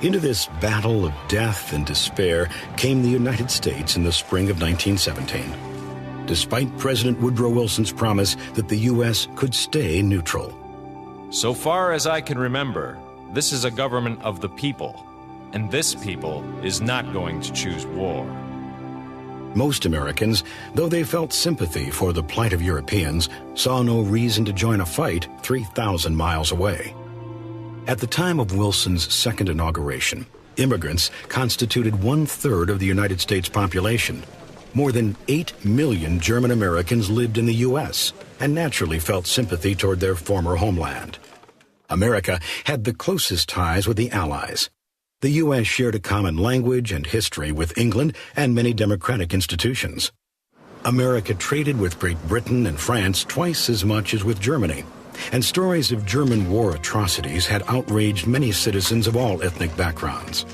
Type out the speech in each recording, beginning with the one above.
Into this battle of death and despair came the United States in the spring of 1917. Despite President Woodrow Wilson's promise that the U.S. could stay neutral. So far as I can remember, this is a government of the people, and this people is not going to choose war. Most Americans, though they felt sympathy for the plight of Europeans, saw no reason to join a fight 3,000 miles away. At the time of Wilson's second inauguration, immigrants constituted 1/3 of the United States population. More than 8 million German Americans lived in the U.S. and naturally felt sympathy toward their former homeland. America had the closest ties with the Allies. The U.S. shared a common language and history with England and many democratic institutions. America traded with Great Britain and France twice as much as with Germany, and stories of German war atrocities had outraged many citizens of all ethnic backgrounds.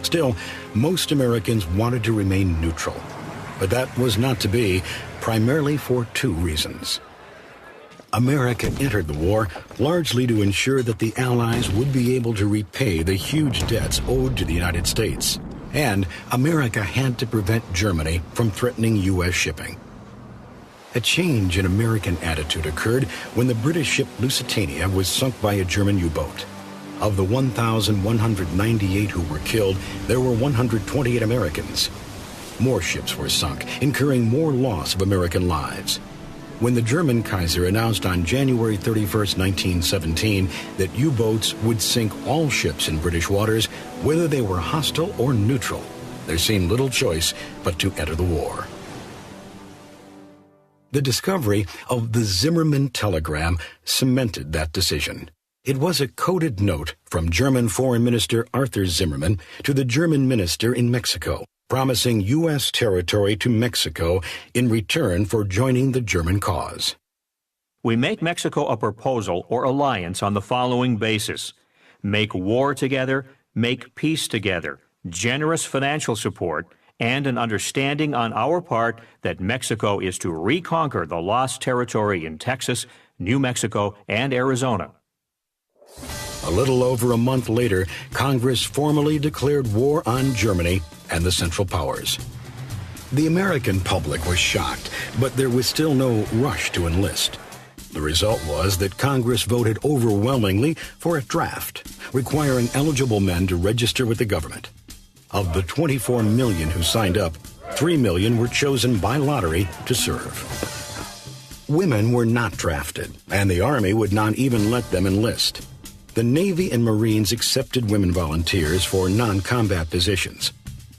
Still, most Americans wanted to remain neutral, but that was not to be, primarily for two reasons. America entered the war largely to ensure that the Allies would be able to repay the huge debts owed to the United States, and America had to prevent Germany from threatening U.S. shipping. A change in American attitude occurred when the British ship Lusitania was sunk by a German U-boat. Of the 1,198 who were killed, there were 128 Americans. More ships were sunk, incurring more loss of American lives. When the German Kaiser announced on January 31, 1917, that U-boats would sink all ships in British waters, whether they were hostile or neutral, there seemed little choice but to enter the war. The discovery of the Zimmermann telegram cemented that decision. It was a coded note from German Foreign Minister Arthur Zimmermann to the German minister in Mexico, promising U.S. territory to Mexico in return for joining the German cause. We make Mexico a proposal or alliance on the following basis: make war together, make peace together, generous financial support, and an understanding on our part that Mexico is to reconquer the lost territory in Texas, New Mexico, and Arizona. A little over a month later, Congress formally declared war on Germany and the Central Powers. The American public was shocked, but there was still no rush to enlist. The result was that Congress voted overwhelmingly for a draft, requiring eligible men to register with the government. Of the 24 million who signed up, 3 million were chosen by lottery to serve. Women were not drafted, and the Army would not even let them enlist. The Navy and Marines accepted women volunteers for non-combat positions.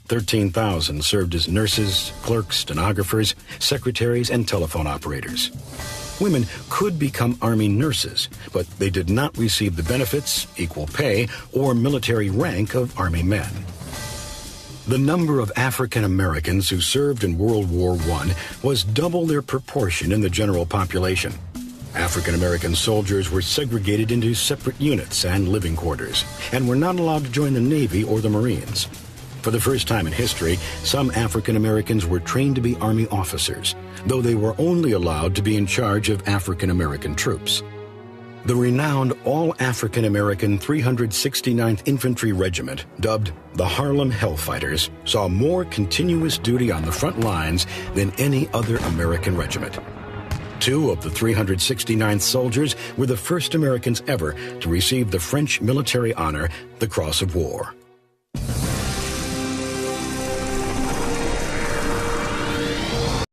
13,000 served as nurses, clerks, stenographers, secretaries, and telephone operators. Women could become Army nurses, but they did not receive the benefits, equal pay, or military rank of Army men. The number of African Americans who served in World War I was double their proportion in the general population. African American soldiers were segregated into separate units and living quarters, and were not allowed to join the Navy or the Marines. For the first time in history, some African Americans were trained to be Army officers, though they were only allowed to be in charge of African American troops. The renowned all-African American 369th Infantry Regiment, dubbed the Harlem Hellfighters, saw more continuous duty on the front lines than any other American regiment. 2 of the 369th soldiers were the first Americans ever to receive the French military honor, the Cross of War.